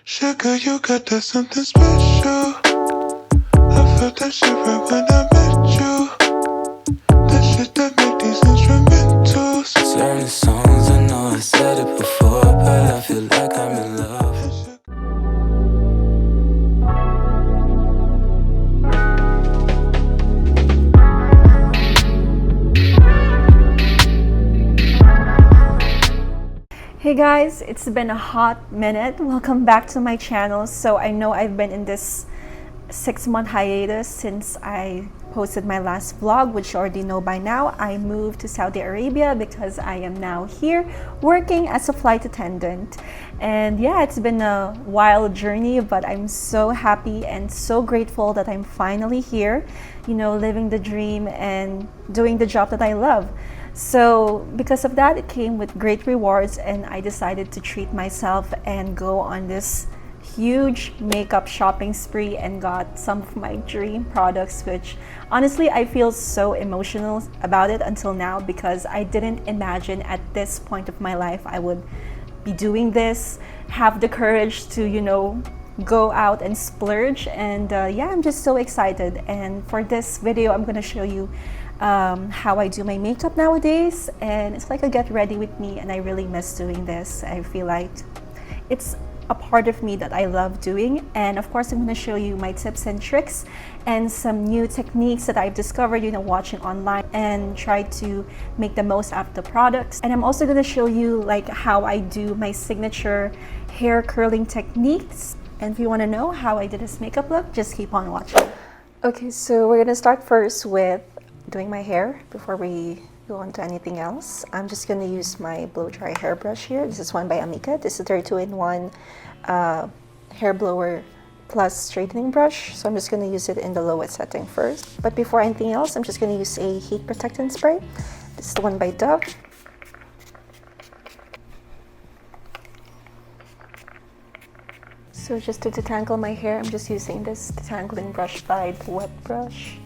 Sugar, you got that something special. I felt that shit right when I met you. That shit that make these instrumentals. Certain songs, I know I said it before, but I feel like I'm in love. Hey guys, it's been a hot minute. Welcome back to my channel. So I know I've been in this 6-month hiatus since I posted my last vlog, which you already know by now. I moved to Saudi Arabia because I am now here working as a flight attendant. And yeah, it's been a wild journey, but I'm so happy and so grateful that I'm finally here, you know, living the dream and doing the job that I love. So because of that, it came with great rewards, and I decided to treat myself and go on this huge makeup shopping spree and got some of my dream products, which honestly I feel so emotional about it until now, because I didn't imagine at this point of my life I would be doing this, have the courage to, you know, go out and splurge. And yeah, I'm just so excited. And for this video, I'm gonna show you how I do my makeup nowadays, and it's like a get ready with me, and I really miss doing this. I feel like it's a part of me that I love doing. And of course, I'm going to show you my tips and tricks and some new techniques that I've discovered, you know, watching online, and try to make the most out of the products. And I'm also going to show you like how I do my signature hair curling techniques. And if you want to know how I did this makeup look, just keep on watching. Okay, so we're going to start first with doing my hair before we go on to anything else. I'm just going to use my blow dry hairbrush here. This is one by Amika. This is a 32-in-1 hair blower plus straightening brush. So I'm just going to use it in the lowest setting first. But before anything else, I'm just going to use a heat protectant spray. This is the one by Dove. So just to detangle my hair, I'm just using this detangling brush by the Wet Brush.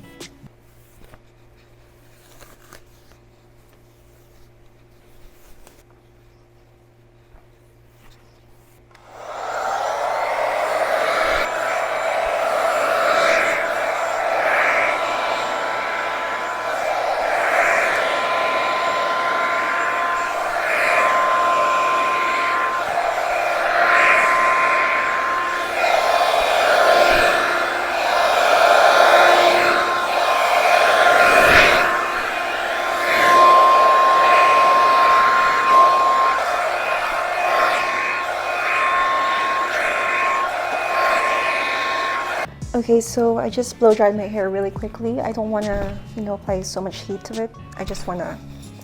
Okay, so I just blow dried my hair really quickly. I don't want to, you know, apply so much heat to it. I just want to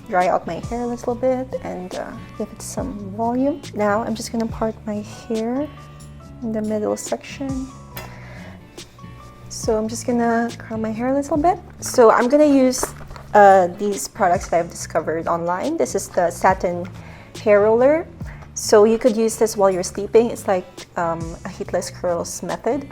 dry out my hair a little bit and give it some volume. Now I'm just going to part my hair in the middle section. So I'm just going to curl my hair a little bit. So I'm going to use these products that I've discovered online. This is the satin hair roller. So you could use this while you're sleeping. It's like a heatless curls method.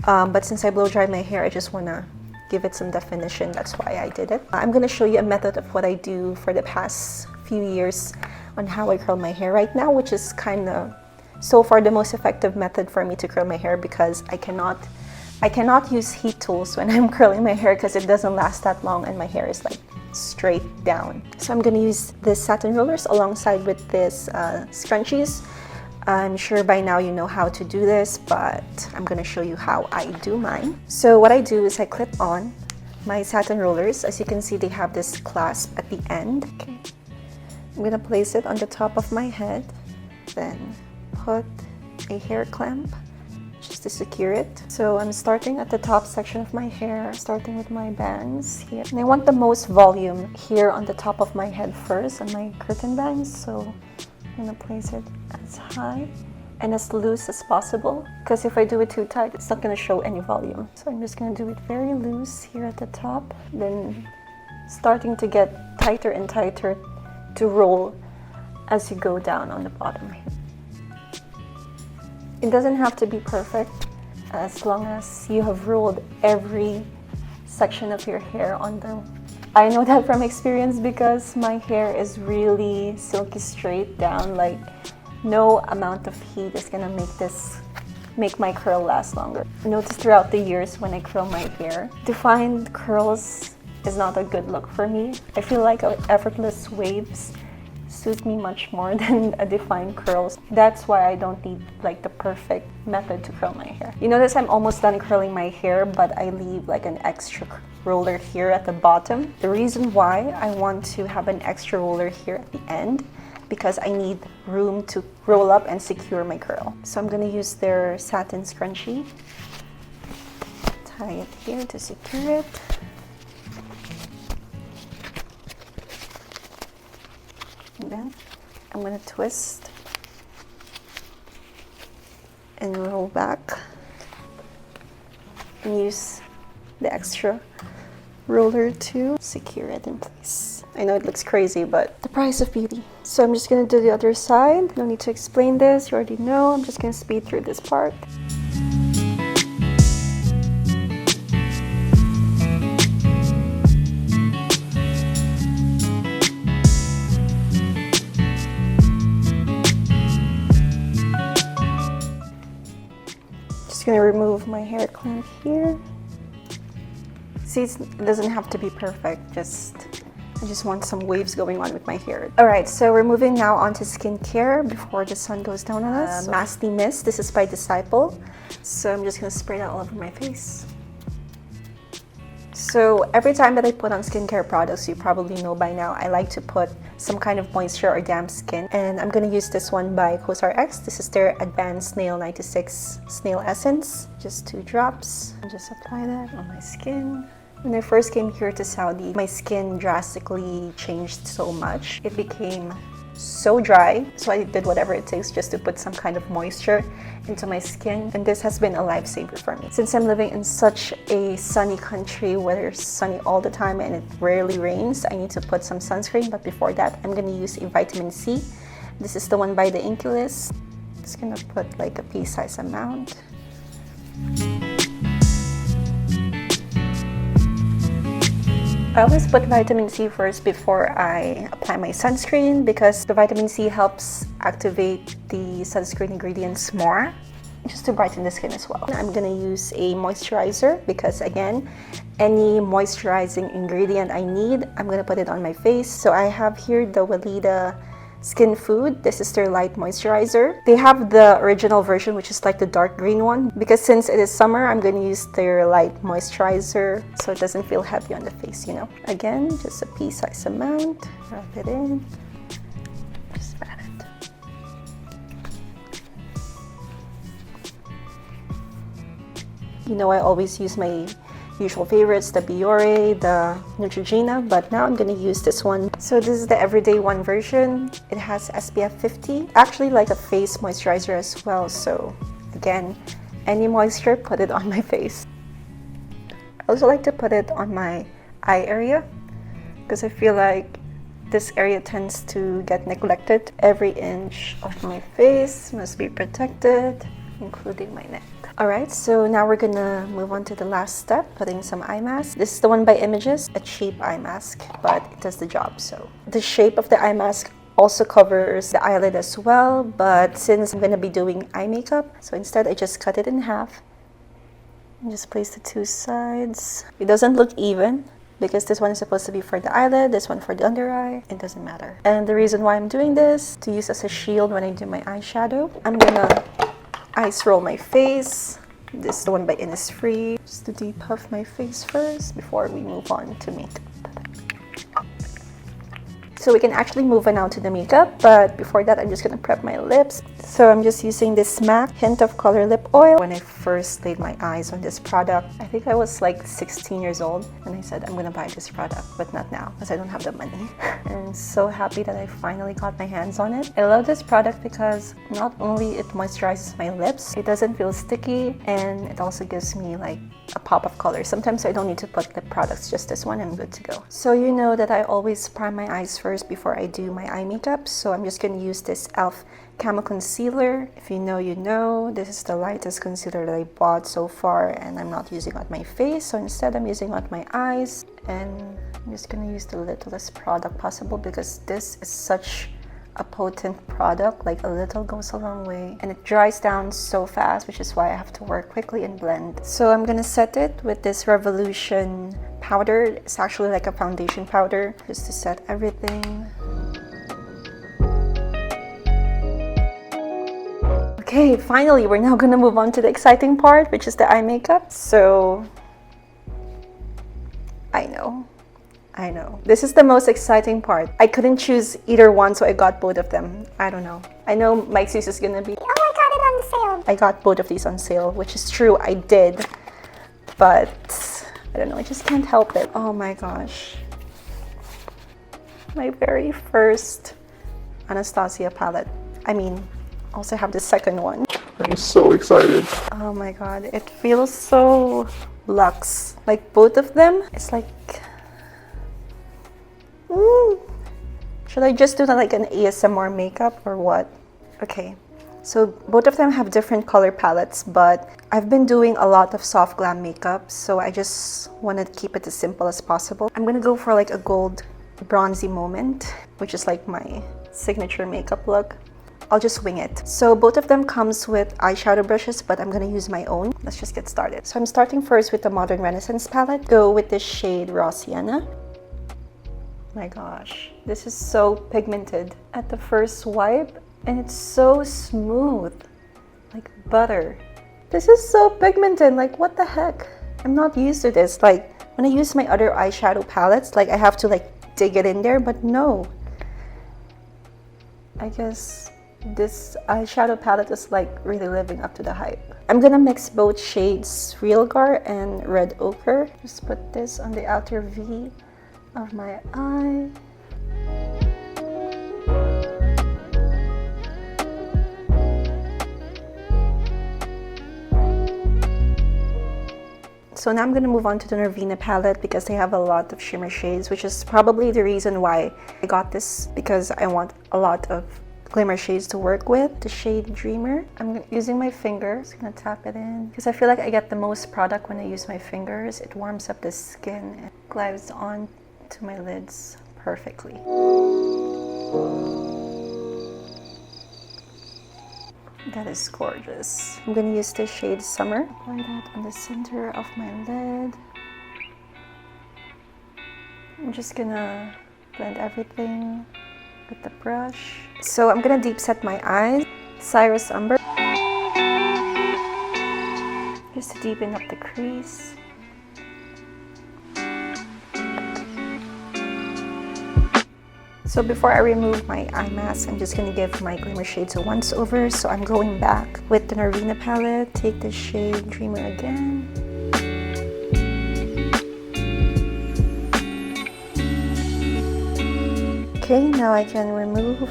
But since I blow dried my hair, I just want to give it some definition. That's why I did it. I'm going to show you a method of what I do for the past few years on how I curl my hair right now, which is kind of so far the most effective method for me to curl my hair, because I cannot use heat tools when I'm curling my hair because it doesn't last that long and my hair is like straight down. So I'm going to use this satin rollers alongside with this scrunchies. I'm sure by now you know how to do this, but I'm going to show you how I do mine. So what I do is I clip on my satin rollers. As you can see, they have this clasp at the end. Okay. I'm going to place it on the top of my head, then put a hair clamp just to secure it. So I'm starting at the top section of my hair, starting with my bangs here. And I want the most volume here on the top of my head first, on my curtain bangs. So I'm going to place it as high and as loose as possible, because if I do it too tight, it's not going to show any volume. So I'm just going to do it very loose here at the top, then starting to get tighter and tighter to roll as you go down on the bottom here. It doesn't have to be perfect, as long as you have rolled every section of your hair on the I know that from experience because my hair is really silky straight down. Like no amount of heat is gonna make this make my curl last longer. I noticed throughout the years when I curl my hair, defined curls is not a good look for me. I feel like effortless waves suit me much more than a defined curls. That's why I don't need like the perfect method to curl my hair. You notice I'm almost done curling my hair, but I leave like an extra roller here at the bottom. The reason why I want to have an extra roller here at the end, because I need room to roll up and secure my curl. So I'm gonna use their satin scrunchie. Tie it here to secure it. And then I'm gonna twist and roll back and use the extra roller to secure it in place. I know it looks crazy, but the price of beauty. So I'm just gonna do the other side. No need to explain this, you already know. I'm just gonna speed through this part. Gonna remove my hair clamp here. See, it doesn't have to be perfect, I just want some waves going on with my hair. Alright, so we're moving now on to skincare before the sun goes down on us. Maskne Mist, this is by Disciple. So I'm just gonna spray that all over my face. So every time that I put on skincare products, you probably know by now, I like to put some kind of moisture or damp skin. And I'm gonna use this one by CosRX. This is their Advanced Nail 96 Snail Essence. Just 2 drops. And just apply that on my skin. When I first came here to Saudi, my skin drastically changed so much. It became so dry, so I did whatever it takes just to put some kind of moisture into my skin, and this has been a lifesaver for me. Since I'm living in such a sunny country where it's sunny all the time and it rarely rains, I need to put some sunscreen, but before that I'm gonna use a vitamin C. This is the one by the Inkey list. Just gonna put like a pea-sized amount. I always put vitamin C first before I apply my sunscreen because the vitamin C helps activate the sunscreen ingredients more, just to brighten the skin as well. I'm gonna use a moisturizer because again, any moisturizing ingredient I need, I'm gonna put it on my face. So I have here the Weleda Skin Food. This is their light moisturizer. They have the original version, which is like the dark green one. Because since it is summer, I'm going to use their light moisturizer so it doesn't feel heavy on the face, you know. Again, just a pea-sized amount. Rub it in. Just pat it. You know, I always use my usual favorites, the Biore, the Neutrogena, but now I'm gonna use this one. So this is the everyday one version. It has SPF 50, actually like a face moisturizer as well. So again, any moisture, put it on my face. I also like to put it on my eye area because I feel like this area tends to get neglected. Every inch of my face must be protected, including my neck. Alright, so now we're gonna move on to the last step, putting some eye mask. This is the one by Images, a cheap eye mask, but it does the job. So the shape of the eye mask also covers the eyelid as well, but since I'm gonna be doing eye makeup, so instead I just cut it in half and just place the 2 sides. It doesn't look even because this one is supposed to be for the eyelid, this one for the under eye. It doesn't matter. And the reason why I'm doing this, to use as a shield when I do my eyeshadow. I'm gonna ice roll my face. This is the one by Innisfree. Just to depuff my face first before we move on to makeup. So we can actually move on now to the makeup, but before that I'm just gonna prep my lips. So I'm just using this MAC Hint of Color Lip Oil. When I first laid my eyes on this product, I think I was like 16 years old and I said I'm gonna buy this product, but not now because I don't have the money. And I'm so happy that I finally got my hands on it. I love this product because not only it moisturizes my lips, it doesn't feel sticky, and it also gives me like a pop of color. Sometimes I don't need to put lip products, just this one, I'm good to go. So you know that I always prime my eyes first before I do my eye makeup, so I'm just gonna use this e.l.f. Camo Concealer. If you know, you know. This is the lightest concealer that I bought so far, and I'm not using on my face, so instead I'm using on my eyes, and I'm just gonna use the littlest product possible because this is such a potent product, like a little goes a long way, and it dries down so fast, which is why I have to work quickly and blend. So I'm gonna set it with this Revolution powder. It's actually like a foundation powder, just to set everything. Okay, finally, we're now gonna move on to the exciting part, which is the eye makeup. So I know. This is the most exciting part. I couldn't choose either one, so I got both of them. I don't know. I know Mike's use is gonna be, oh, I got it on sale. I got both of these on sale, which is true, I did. But I don't know, I just can't help it. Oh my gosh. My very first Anastasia palette. I mean, also have the second one. I'm so excited. Oh my god, it feels so luxe. Like both of them, it's like... Should I just do like an ASMR makeup or what? Okay, so both of them have different color palettes, but I've been doing a lot of soft glam makeup, so I just want to keep it as simple as possible. I'm gonna go for like a gold bronzy moment, which is like my signature makeup look. I'll just wing it. So both of them comes with eyeshadow brushes, but I'm gonna use my own. Let's just get started. So I'm starting first with the Modern Renaissance palette. Go with the shade Raw Sienna. My gosh, this is so pigmented at the first swipe, and it's so smooth, like butter. This is so pigmented, like what the heck? I'm not used to this. Like when I use my other eyeshadow palettes, like I have to like dig it in there, but no. I guess this eyeshadow palette is like really living up to the hype. I'm gonna mix both shades Real Gar and Red Ochre. Just put this on the outer V of my eye. So now I'm going to move on to the Norvina palette because they have a lot of shimmer shades, which is probably the reason why I got this, because I want a lot of glimmer shades to work with. The shade Dreamer. I'm using my fingers. I'm going to tap it in because I feel like I get the most product when I use my fingers. It warms up the skin and glides on to my lids perfectly. That is gorgeous. I'm gonna use this shade Summer. Apply that on the center of my lid. I'm just gonna blend everything with the brush. So I'm gonna deep set my eyes. Cyrus Umber. Just to deepen up the crease. So before I remove my eye mask, I'm just going to give my glimmer shades a once over. So I'm going back with the Norvina palette. Take the shade Dreamer again. Okay, now I can remove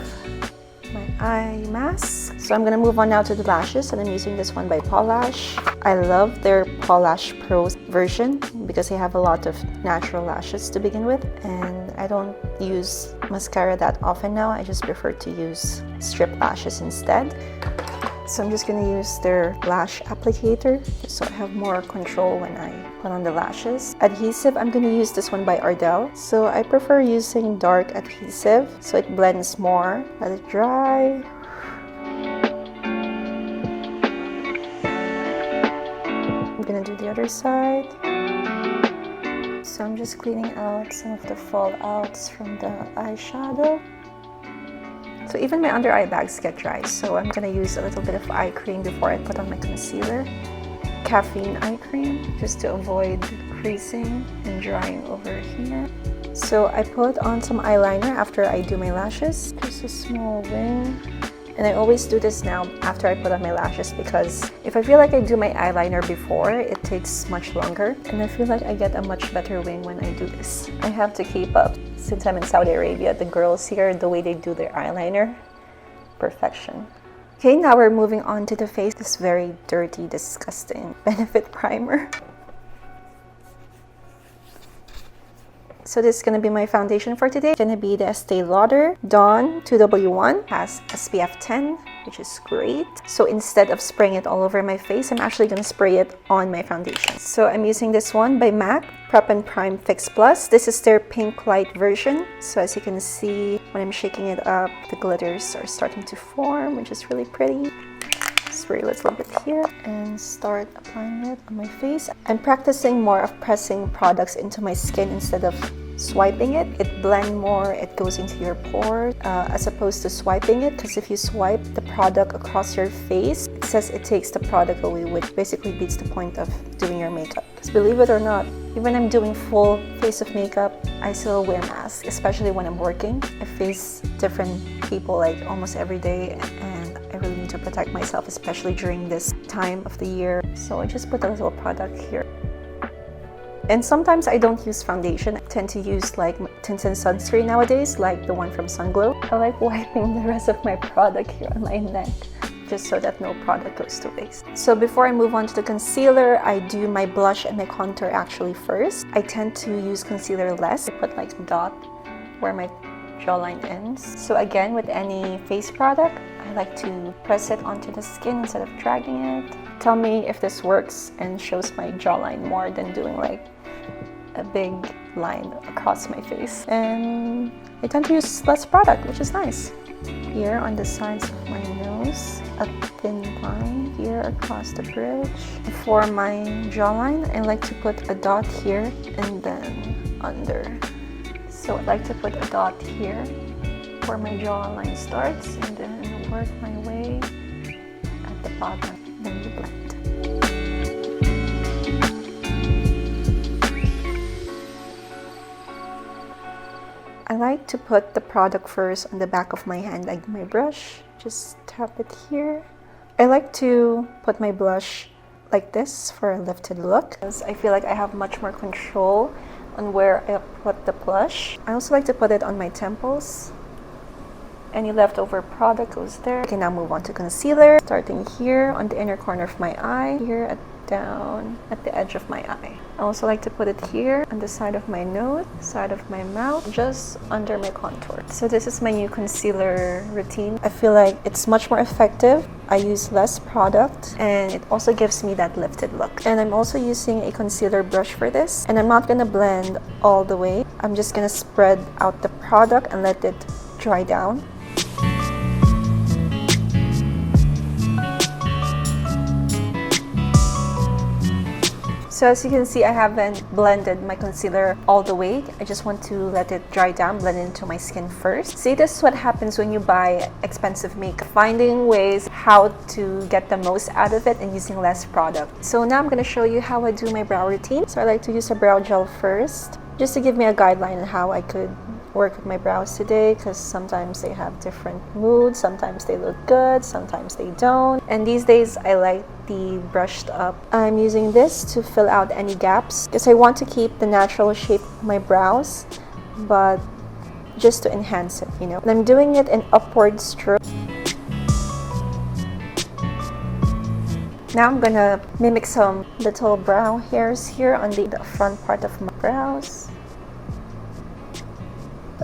my eye mask. So I'm going to move on now to the lashes, and I'm using this one by Paulash. I love their Paulash Pro version because they have a lot of natural lashes to begin with, and I don't use mascara that often now. I just prefer to use strip lashes instead. So I'm just going to use their lash applicator just so I have more control when I put on the lashes. Adhesive, I'm going to use this one by Ardell. So I prefer using dark adhesive so it blends more. Let it dry. I'm going to do the other side. So I'm just cleaning out some of the fallouts from the eyeshadow. So even my under eye bags get dry, so I'm gonna use a little bit of eye cream before I put on my concealer. Caffeine eye cream, just to avoid creasing and drying over here. So I put on some eyeliner after I do my lashes, just a small wing. And I always do this now after I put on my lashes because if I feel like I do my eyeliner before, it takes much longer. And I feel like I get a much better wing when I do this. I have to keep up. Since I'm in Saudi Arabia, the girls here, the way they do their eyeliner, perfection. Okay, now we're moving on to the face. This very dirty, disgusting Benefit primer. So this is going to be my foundation for today. It's going to be the Estee Lauder Dawn 2W1. Has SPF 10. which is great. So instead of spraying it all over my face, I'm actually going to spray it on my foundation. So I'm using this one by MAC, Prep and Prime Fix Plus. This is their pink light version. So as you can see, when I'm shaking it up, the glitters are starting to form, which is really pretty. Spray a little bit here and start applying it on my face. I'm practicing more of pressing products into my skin instead of swiping it. It blends more, it goes into your pores as opposed to swiping it, because if you swipe the product across your face, it says it takes the product away, which basically beats the point of doing your makeup. Because believe it or not, even when I'm doing full face of makeup, I still wear masks, especially when I'm working. I face different people like almost every day, and I really need to protect myself, especially during this time of the year. So I just put a little product here. And sometimes I don't use foundation. I tend to use like tinted sunscreen nowadays, like the one from Sunglow. I like wiping the rest of my product here on my neck, just so that no product goes to waste. So before I move on to the concealer, I do my blush and my contour actually first. I tend to use concealer less. I put like a dot where my jawline ends. So again, with any face product, I like to press it onto the skin instead of dragging it. Tell me if this works and shows my jawline more than doing like a big line across my face. And I tend to use less product, which is nice. Here on the sides of my nose, a thin line here across the bridge. For my jawline, I like to put a dot here and then under. So I like to put a dot here where my jawline starts and then work my way at the bottom. Then you blend. I like to put the product first on the back of my hand, like my brush. Just tap it here. I like to put my blush like this for a lifted look, because I feel like I have much more control on where I put the blush. I also like to put it on my temples. Any leftover product goes there. I can now move on to concealer, starting here on the inner corner of my eye, here down at the edge of my eye. I also like to put it here on the side of my nose, side of my mouth, just under my contour. So this is my new concealer routine. I feel like it's much more effective. I use less product and it also gives me that lifted look. And I'm also using a concealer brush for this, and I'm not gonna blend all the way. I'm just gonna spread out the product and let it dry down. So as you can see, I haven't blended my concealer all the way. I just want to let it dry down, blend into my skin first. See, this is what happens when you buy expensive makeup. Finding ways how to get the most out of it and using less product. So now I'm going to show you how I do my brow routine. So I like to use a brow gel first, just to give me a guideline on how I could work with my brows today, because sometimes they have different moods. Sometimes they look good, sometimes they don't. And these days I like the brushed up. I'm using this to fill out any gaps, because I want to keep the natural shape of my brows, but just to enhance it, you know. And I'm doing it in upward stroke. Now I'm gonna mimic some little brow hairs here on the front part of my brows.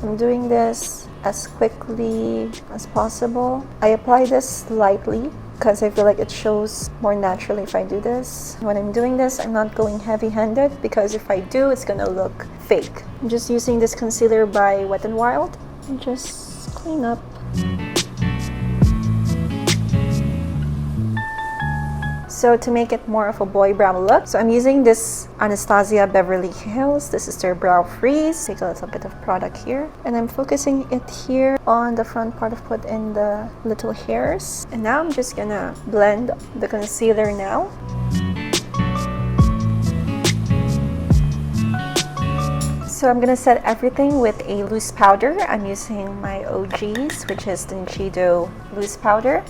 I'm doing this as quickly as possible. I apply this lightly because I feel like it shows more naturally if I do this. When I'm doing this, I'm not going heavy-handed, because if I do, it's gonna look fake. I'm just using this concealer by Wet n Wild and just clean up. So to make it more of a boy brow look, so I'm using this Anastasia Beverly Hills. This is their Brow Freeze. Take a little bit of product here. And I'm focusing it here on the front part of put in the little hairs. And now I'm just gonna blend the concealer now. So I'm gonna set everything with a loose powder. I'm using my OGs, which is the Nichido loose powder.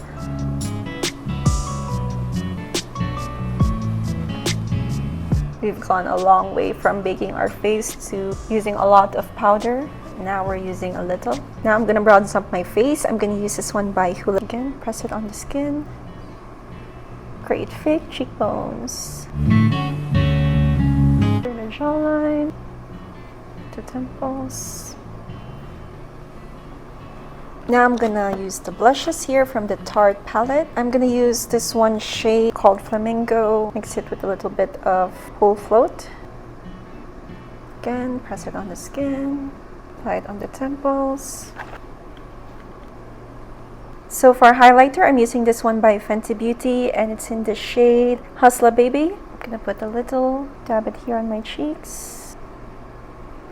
We've gone a long way from baking our face to using a lot of powder. Now we're using a little. Now I'm gonna bronze up my face. I'm gonna use this one by Hoola. Again, press it on the skin. Create fake cheekbones. The jawline, the temples. Now I'm gonna use the blushes here from the Tarte palette. I'm gonna use this one shade called Flamingo. Mix it with a little bit of Whole Float. Again, press it on the skin. Apply it on the temples. So for highlighter, I'm using this one by Fenty Beauty, and it's in the shade Hustler Baby. I'm gonna put a little, dab it here on my cheeks.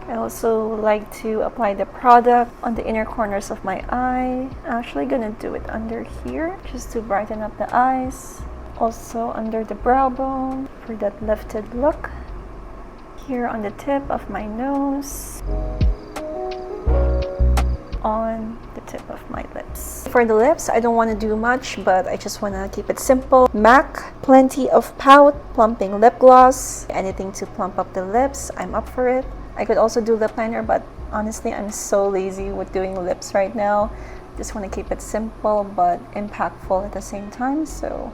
I also like to apply the product on the inner corners of my eye. I'm actually gonna do it under here, just to brighten up the eyes. Also under the brow bone for that lifted look. Here on the tip of my nose. On the tip of my lips. For the lips, I don't want to do much, but I just want to keep it simple. MAC, Plenty of Pout Plumping Lip Gloss. Anything to plump up the lips, I'm up for it. I could also do lip liner, but honestly, I'm so lazy with doing lips right now. Just want to keep it simple, but impactful at the same time, so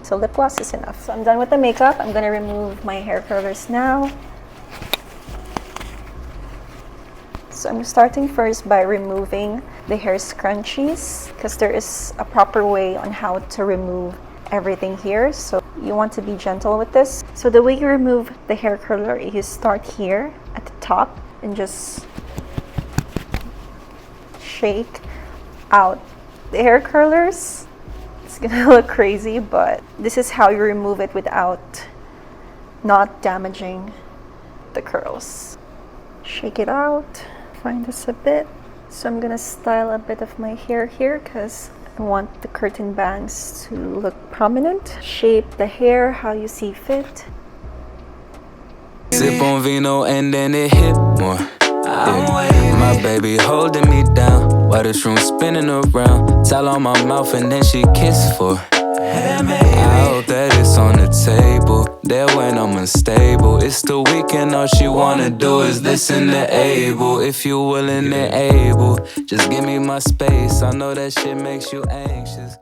lip gloss is enough. So I'm done with the makeup. I'm going to remove my hair curlers now. So I'm starting first by removing the hair scrunchies, because there is a proper way on how to remove everything here. So you want to be gentle with this. So the way you remove the hair curler is you start here at the top and just shake out the hair curlers. It's gonna look crazy, but this is how you remove it without not damaging the curls. Shake it out. Find this a bit. So I'm gonna style a bit of my hair here because I want the curtain bangs to look prominent. Shape the hair how you see fit. Sip on vino and then it hit more. Yeah. My baby holding me down while the shroom spinning around. Towel on my mouth and then she kiss for. I hope that it's on the table. There when I'm unstable. It's the weekend, all she wanna do is listen to Abel. If you willing and able, just give me my space. I know that shit makes you anxious.